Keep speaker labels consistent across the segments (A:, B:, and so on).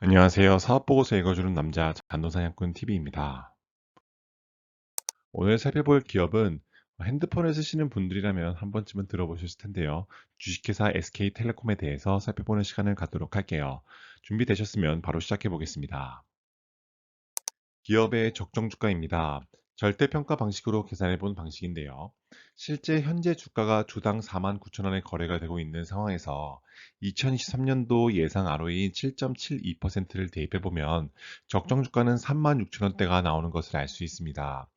A: 안녕하세요. 사업보고서 읽어주는 남자 잔돈사냥꾼 TV입니다. 오늘 살펴볼 기업은 핸드폰을 쓰시는 분들이라면 한 번쯤은 들어보셨을 텐데요. 주식회사 SK텔레콤에 대해서 살펴보는 시간을 갖도록 할게요. 준비되셨으면 바로 시작해 보겠습니다. 기업의 적정 주가입니다. 절대평가 방식으로 계산해 본 방식인데요. 실제 현재 주가가 주당 49,000원에 거래가 되고 있는 상황에서 2023년도 예상 ROE인 7.72%를 대입해 보면 적정 주가는 36,000원대가 나오는 것을 알 수 있습니다.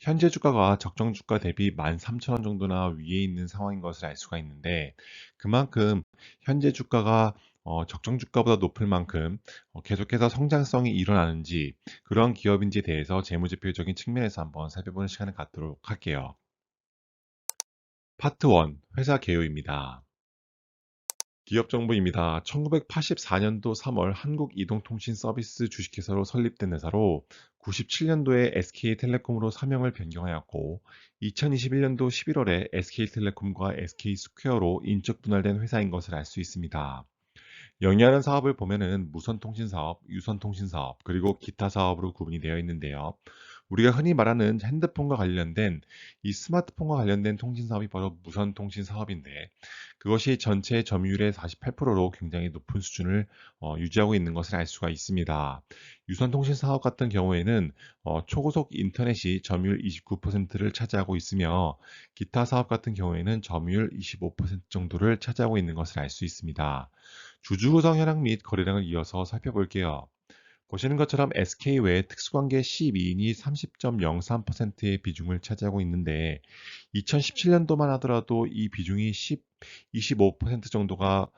A: 현재 주가가 적정 주가 대비 13,000원 정도나 위에 있는 상황인 것을 알 수가 있는데 그만큼 현재 주가가 적정 주가보다 높을 만큼 계속해서 성장성이 일어나는지 그런 기업인지에 대해서 재무제표적인 측면에서 한번 살펴보는 시간을 갖도록 할게요. 파트 1, 회사 개요입니다. 기업 정보입니다. 1984년도 3월 한국이동통신서비스 주식회사로 설립된 회사로 97년도에 SK텔레콤으로 사명을 변경하였고 2021년도 11월에 SK텔레콤과 SK스퀘어로 인적 분할된 회사인 것을 알 수 있습니다. 영위하는 사업을 보면은 무선통신 사업, 유선통신 사업, 그리고 기타 사업으로 구분이 되어 있는데요. 우리가 흔히 말하는 핸드폰과 관련된 이 스마트폰과 관련된 통신 사업이 바로 무선통신 사업인데 그것이 전체 점유율의 48%로 굉장히 높은 수준을 유지하고 있는 것을 알 수가 있습니다. 유선통신 사업 같은 경우에는 초고속 인터넷이 점유율 29%를 차지하고 있으며 기타 사업 같은 경우에는 점유율 25% 정도를 차지하고 있는 것을 알 수 있습니다. 주주구성 현황 및 거래량을 이어서 살펴볼게요. 보시는 것처럼 SK 외에 특수관계 12인이 30.03%의 비중을 차지하고 있는데 2017년도만 하더라도 이 비중이 25% 정도가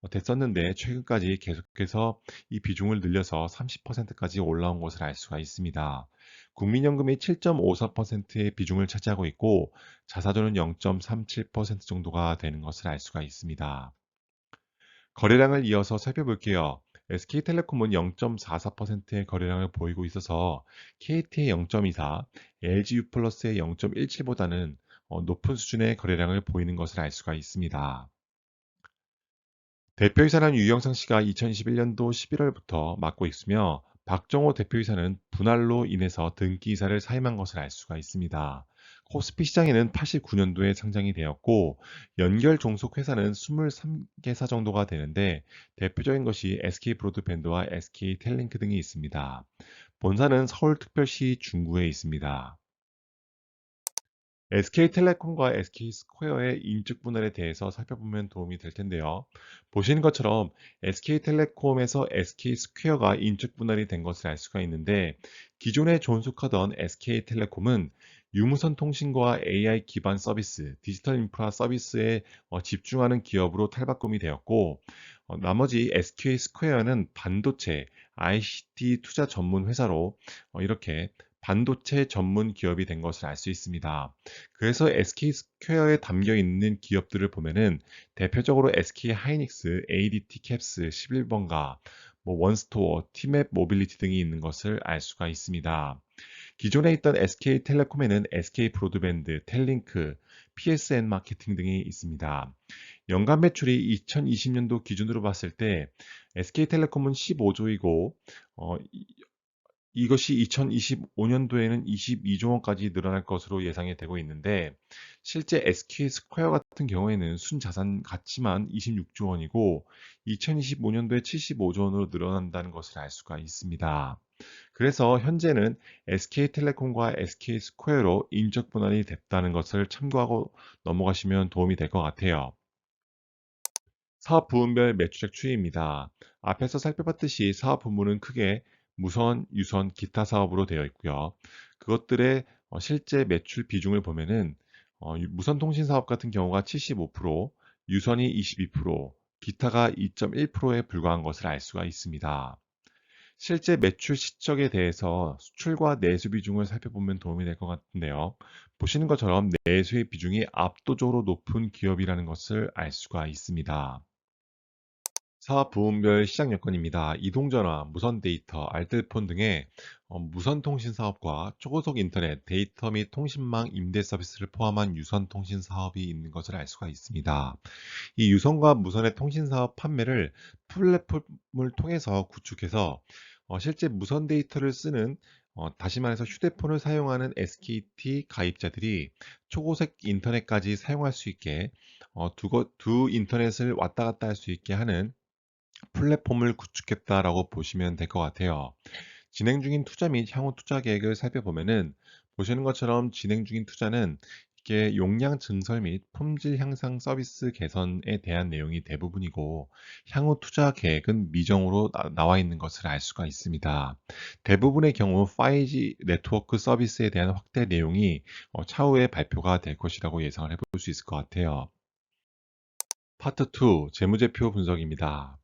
A: 됐었는데 최근까지 계속해서 이 비중을 늘려서 30%까지 올라온 것을 알 수가 있습니다. 국민연금이 7.54%의 비중을 차지하고 있고 자사조는 0.37% 정도가 되는 것을 알 수가 있습니다. 거래량을 이어서 살펴볼게요. SK텔레콤은 0.44%의 거래량을 보이고 있어서 KT의 0.24, LG유플러스의 0.17보다는 높은 수준의 거래량을 보이는 것을 알 수가 있습니다. 대표이사는 유영상 씨가 2021년도 11월부터 맡고 있으며 박정호 대표이사는 분할로 인해서 등기이사를 사임한 것을 알 수가 있습니다. 코스피 시장에는 89년도에 상장이 되었고 연결 종속 회사는 23개사 정도가 되는데 대표적인 것이 SK브로드밴드와 SK텔링크 등이 있습니다. 본사는 서울특별시 중구에 있습니다. SK텔레콤과 SK스퀘어의 인적 분할에 대해서 살펴보면 도움이 될 텐데요. 보시는 것처럼 SK텔레콤에서 SK스퀘어가 인적 분할이 된 것을 알 수가 있는데 기존에 존속하던 SK텔레콤은 유무선 통신과 AI 기반 서비스, 디지털 인프라 서비스에 집중하는 기업으로 탈바꿈이 되었고 나머지 SK스퀘어는 반도체, ICT 투자 전문 회사로 이렇게 반도체 전문 기업이 된 것을 알 수 있습니다. 그래서 SK스퀘어에 담겨 있는 기업들을 보면은 대표적으로 SK 하이닉스, ADT 캡스, 11번가, 원스토어, 티맵 모빌리티 등이 있는 것을 알 수가 있습니다. 기존에 있던 SK텔레콤에는 SK브로드밴드, 텔링크, PSN 마케팅 등이 있습니다. 연간 매출이 2020년도 기준으로 봤을 때 SK텔레콤은 15조이고 이것이 2025년도에는 22조 원까지 늘어날 것으로 예상이 되고 있는데 실제 SK스퀘어 같은 경우에는 순자산 가치만 26조 원이고 2025년도에 75조 원으로 늘어난다는 것을 알 수가 있습니다. 그래서 현재는 SK텔레콤과 SK스퀘어로 인적 분할이 됐다는 것을 참고하고 넘어가시면 도움이 될 것 같아요. 사업 부문별 매출액 추이입니다. 앞에서 살펴봤듯이 사업 부문은 크게 무선, 유선, 기타 사업으로 되어 있고요. 그것들의 실제 매출 비중을 보면은 무선 통신 사업 같은 경우가 75%, 유선이 22%, 기타가 2.1%에 불과한 것을 알 수가 있습니다. 실제 매출 실적에 대해서 수출과 내수 비중을 살펴보면 도움이 될 것 같은데요. 보시는 것처럼 내수의 비중이 압도적으로 높은 기업이라는 것을 알 수가 있습니다. 사업 부문별 시장 여건입니다. 이동전화, 무선 데이터, 알뜰폰 등의 무선 통신 사업과 초고속 인터넷, 데이터 및 통신망 임대 서비스를 포함한 유선 통신 사업이 있는 것을 알 수가 있습니다. 이 유선과 무선의 통신 사업 판매를 플랫폼을 통해서 구축해서 실제 무선 데이터를 쓰는 다시 말해서 휴대폰을 사용하는 SKT 가입자들이 초고속 인터넷까지 사용할 수 있게 두 인터넷을 왔다 갔다 할 수 있게 하는 플랫폼을 구축했다라고 보시면 될 것 같아요. 진행 중인 투자 및 향후 투자 계획을 살펴보면은 보시는 것처럼 진행 중인 투자는 이게 용량 증설 및 품질 향상 서비스 개선에 대한 내용이 대부분이고 향후 투자 계획은 미정으로 나와 있는 것을 알 수가 있습니다. 대부분의 경우 5G 네트워크 서비스에 대한 확대 내용이 차후에 발표가 될 것이라고 예상을 해볼 수 있을 것 같아요. 파트 2 재무제표 분석입니다.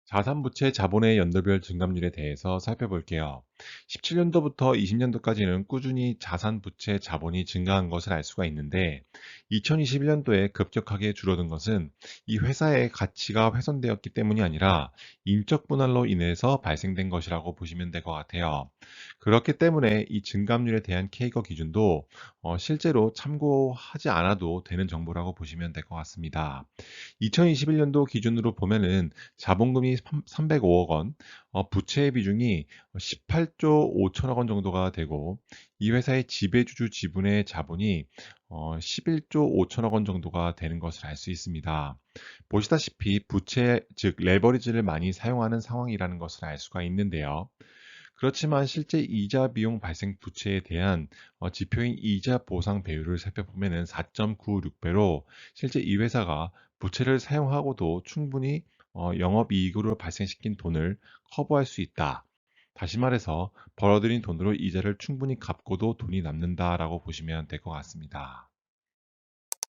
A: 자산부채 자본의 연도별 증감률에 대해서 살펴볼게요. 17년도부터 20년도까지는 꾸준히 자산부채 자본이 증가한 것을 알 수가 있는데 2021년도에 급격하게 줄어든 것은 이 회사의 가치가 훼손되었기 때문이 아니라 인적 분할로 인해서 발생된 것이라고 보시면 될 것 같아요. 그렇기 때문에 이 증감률에 대한 케이거 기준도 실제로 참고하지 않아도 되는 정보라고 보시면 될 것 같습니다. 2021년도 기준으로 보면은 자본금이 305억 원, 부채의 비중이 18조 5천억 원 정도가 되고 이 회사의 지배주주 지분의 자본이 11조 5천억 원 정도가 되는 것을 알 수 있습니다. 보시다시피 부채, 즉 레버리지를 많이 사용하는 상황이라는 것을 알 수가 있는데요. 그렇지만 실제 이자 비용 발생 부채에 대한 지표인 이자 보상 배율을 살펴보면은 4.96배로 실제 이 회사가 부채를 사용하고도 충분히 영업이익으로 발생시킨 돈을 커버할 수 있다. 다시 말해서 벌어들인 돈으로 이자를 충분히 갚고도 돈이 남는다라고 보시면 될 것 같습니다.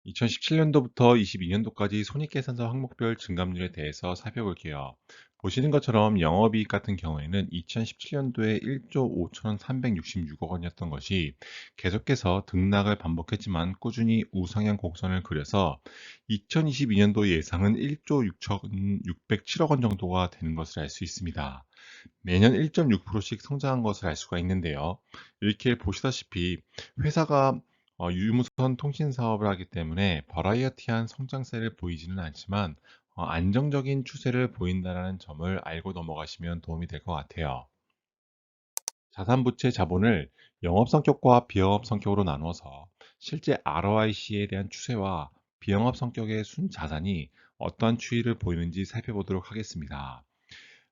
A: 2017년도부터 22년도까지 손익계산서 항목별 증감률에 대해서 살펴볼게요. 보시는 것처럼 영업이익 같은 경우에는 2017년도에 1조 5,366억 원이었던 것이 계속해서 등락을 반복했지만 꾸준히 우상향 곡선을 그려서 2022년도 예상은 1조 6,607억 원 정도가 되는 것을 알 수 있습니다. 매년 1.6%씩 성장한 것을 알 수가 있는데요. 이렇게 보시다시피 회사가 유무선 통신 사업을 하기 때문에 버라이어티한 성장세를 보이지는 않지만 안정적인 추세를 보인다는 점을 알고 넘어가시면 도움이 될 것 같아요. 자산부채 자본을 영업 성격과 비영업 성격으로 나누어서 실제 ROIC에 대한 추세와 비영업 성격의 순자산이 어떠한 추이를 보이는지 살펴보도록 하겠습니다.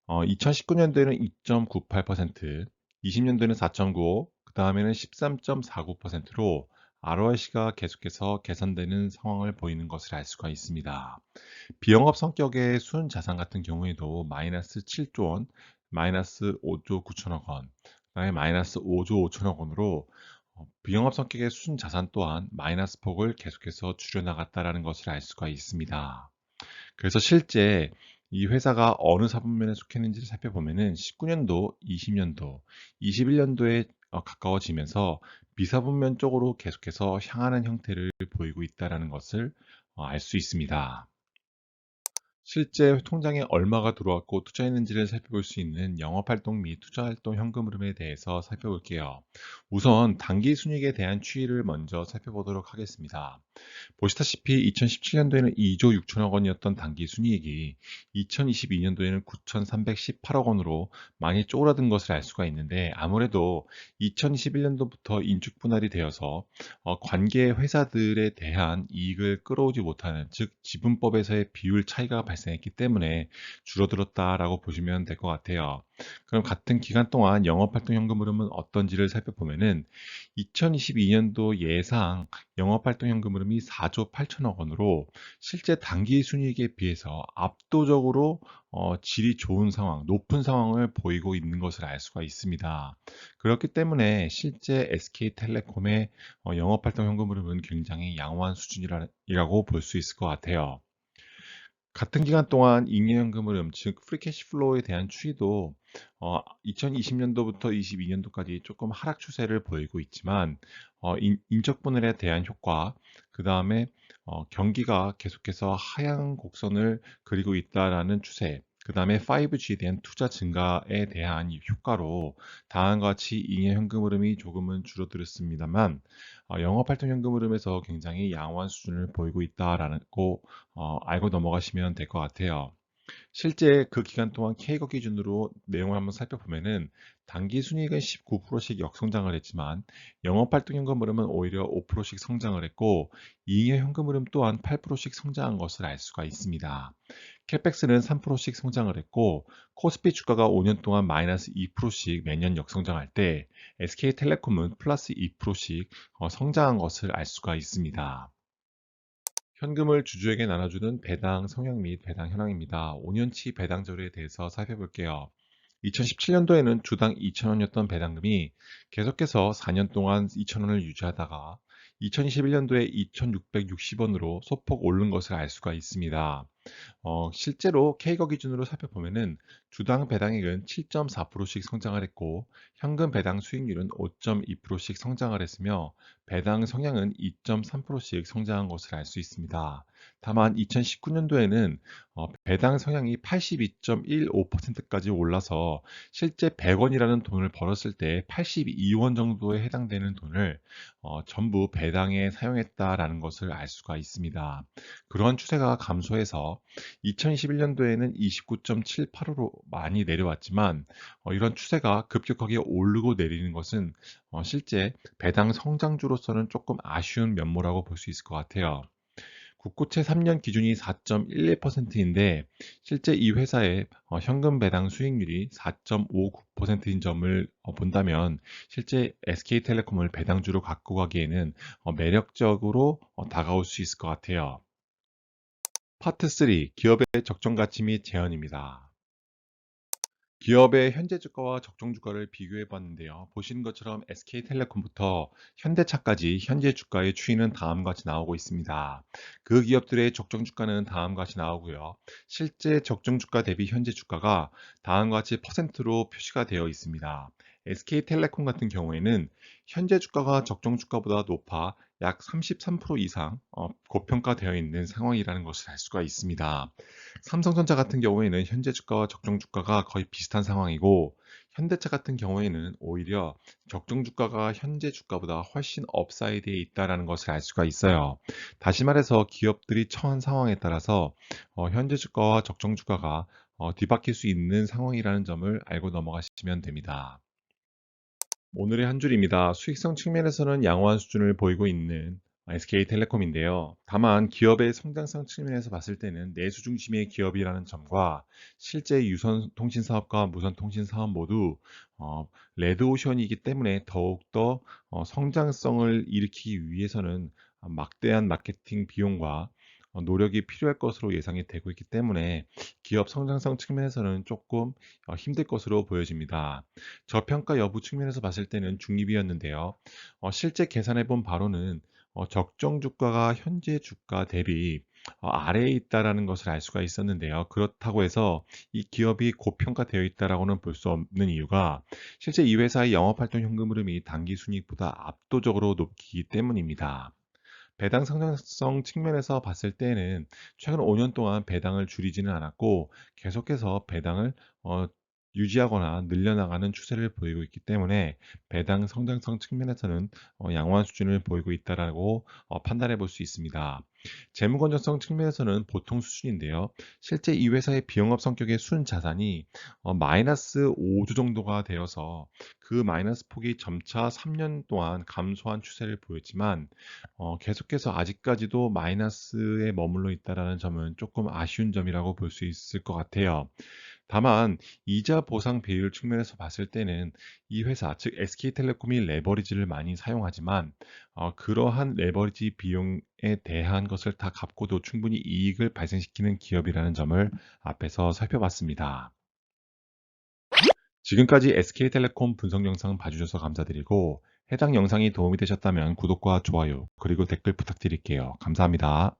A: 2019년도에는 2.98%, 20년도에는 4.95, 그 다음에는 13.49%로 ROIC가 계속해서 개선되는 상황을 보이는 것을 알 수가 있습니다. 비영업 성격의 순자산 같은 경우에도 마이너스 7조 원, 마이너스 5조 9천억 원, 그다음에 마이너스 5조 5천억 원으로 비영업 성격의 순자산 또한 마이너스 폭을 계속해서 줄여나갔다라는 것을 알 수가 있습니다. 그래서 실제 이 회사가 어느 사분면에 속했는지를 살펴보면은 19년도, 20년도, 21년도에 가까워지면서 비사분면 쪽으로 계속해서 향하는 형태를 보이고 있다는 것을 알 수 있습니다. 실제 통장에 얼마가 들어왔고 투자했는지를 살펴볼 수 있는 영업활동 및 투자활동 현금 흐름에 대해서 살펴볼게요. 우선 단기 순이익에 대한 추이를 먼저 살펴보도록 하겠습니다. 보시다시피 2017년도에는 2조 6천억 원이었던 당기 순이익이 2022년도에는 9,318억 원으로 많이 쪼그라든 것을 알 수가 있는데 아무래도 2021년도부터 인축 분할이 되어서 관계 회사들에 대한 이익을 끌어오지 못하는 즉 지분법에서의 비율 차이가 발생했기 때문에 줄어들었다라고 보시면 될 것 같아요. 그럼 같은 기간 동안 영업활동 현금 흐름은 어떤지를 살펴보면은 2022년도 예상 영업활동 현금 흐름이 4조 8천억 원으로 실제 단기 순이익에 비해서 압도적으로 질이 좋은 상황, 높은 상황을 보이고 있는 것을 알 수가 있습니다. 그렇기 때문에 실제 SK텔레콤의 영업활동 현금 흐름은 굉장히 양호한 수준이라고 볼 수 있을 것 같아요. 같은 기간 동안 잉여현금 흐름, 즉 프리캐시플로우에 대한 추이도 2020년도부터 22년도까지 조금 하락 추세를 보이고 있지만 인적 분할에 대한 효과, 그 다음에 경기가 계속해서 하향 곡선을 그리고 있다라는 추세, 그 다음에 5G에 대한 투자 증가에 대한 이 효과로 다음과 같이 잉여 현금 흐름이 조금은 줄어들었습니다만 영업활동 현금 흐름에서 굉장히 양호한 수준을 보이고 있다라는 거 알고 넘어가시면 될 것 같아요. 실제 그 기간 동안 K거 기준으로 내용을 한번 살펴보면은 단기 순이익은 19%씩 역성장을 했지만 영업활동 현금 흐름은 오히려 5%씩 성장을 했고 이익의 현금 흐름 또한 8%씩 성장한 것을 알 수가 있습니다. 캐펙스는 3%씩 성장을 했고 코스피 주가가 5년 동안 마이너스 2%씩 매년 역성장할 때 SK텔레콤은 플러스 2%씩 성장한 것을 알 수가 있습니다. 현금을 주주에게 나눠주는 배당 성향 및 배당 현황입니다. 5년치 배당률에 대해서 살펴볼게요. 2017년도에는 주당 2,000원이었던 배당금이 계속해서 4년 동안 2,000원을 유지하다가 2021년도에 2,660원으로 소폭 오른 것을 알 수가 있습니다. 실제로 K거 기준으로 살펴보면은 주당 배당액은 7.4%씩 성장을 했고 현금 배당 수익률은 5.2%씩 성장을 했으며 배당 성향은 2.3%씩 성장한 것을 알 수 있습니다. 다만 2019년도에는 배당 성향이 82.15%까지 올라서 실제 100원이라는 돈을 벌었을 때 82원 정도에 해당되는 돈을 전부 배당에 사용했다라는 것을 알 수가 있습니다. 그러한 추세가 감소해서 2021년도에는 29.78으로 많이 내려왔지만 이런 추세가 급격하게 오르고 내리는 것은 실제 배당 성장주로서는 조금 아쉬운 면모라고 볼 수 있을 것 같아요. 국고채 3년 기준이 4.11%인데 실제 이 회사의 현금 배당 수익률이 4.59%인 점을 본다면 실제 SK텔레콤을 배당주로 갖고 가기에는 매력적으로 다가올 수 있을 것 같아요. 파트 3. 기업의 적정 가치 및 제한입니다. 기업의 현재 주가와 적정 주가를 비교해 봤는데요. 보시는 것처럼 SK텔레콤부터 현대차까지 현재 주가의 추이는 다음과 같이 나오고 있습니다. 그 기업들의 적정 주가는 다음과 같이 나오고요. 실제 적정 주가 대비 현재 주가가 다음과 같이 퍼센트로 표시가 되어 있습니다. SK텔레콤 같은 경우에는 현재 주가가 적정 주가보다 높아 약 33% 이상 고평가되어 있는 상황이라는 것을 알 수가 있습니다. 삼성전자 같은 경우에는 현재 주가와 적정 주가가 거의 비슷한 상황이고 현대차 같은 경우에는 오히려 적정 주가가 현재 주가보다 훨씬 업사이드에 있다는 것을 알 수가 있어요. 다시 말해서 기업들이 처한 상황에 따라서 현재 주가와 적정 주가가 뒤바뀔 수 있는 상황이라는 점을 알고 넘어가시면 됩니다. 오늘의 한 줄입니다. 수익성 측면에서는 양호한 수준을 보이고 있는 SK텔레콤인데요. 다만 기업의 성장성 측면에서 봤을 때는 내수 중심의 기업이라는 점과 실제 유선 통신 사업과 무선 통신 사업 모두 레드오션이기 때문에 더욱더 성장성을 일으키기 위해서는 막대한 마케팅 비용과 노력이 필요할 것으로 예상이 되고 있기 때문에 기업 성장성 측면에서는 조금 힘들 것으로 보여집니다. 저평가 여부 측면에서 봤을 때는 중립이었는데요. 실제 계산해 본 바로는 적정 주가가 현재 주가 대비 아래에 있다라는 것을 알 수가 있었는데요. 그렇다고 해서 이 기업이 고평가되어 있다라고는 볼 수 없는 이유가 실제 이 회사의 영업활동 현금 흐름이 단기 순이익보다 압도적으로 높기 때문입니다. 배당 성장성 측면에서 봤을 때는 최근 5년 동안 배당을 줄이지는 않았고 계속해서 배당을 유지하거나 늘려나가는 추세를 보이고 있기 때문에 배당 성장성 측면에서는 양호한 수준을 보이고 있다라고 판단해 볼 수 있습니다. 재무 건전성 측면에서는 보통 수준인데요. 실제 이 회사의 비영업 성격의 순 자산이 마이너스 5주 정도가 되어서 그 마이너스 폭이 점차 3년 동안 감소한 추세를 보였지만 계속해서 아직까지도 마이너스에 머물러 있다라는 점은 조금 아쉬운 점이라고 볼 수 있을 것 같아요. 다만 이자 보상 비율 측면에서 봤을 때는 이 회사, 즉 SK텔레콤이 레버리지를 많이 사용하지만 그러한 레버리지 비용에 대한 것을 다 갚고도 충분히 이익을 발생시키는 기업이라는 점을 앞에서 살펴봤습니다. 지금까지 SK텔레콤 분석 영상 봐주셔서 감사드리고 해당 영상이 도움이 되셨다면 구독과 좋아요 그리고 댓글 부탁드릴게요. 감사합니다.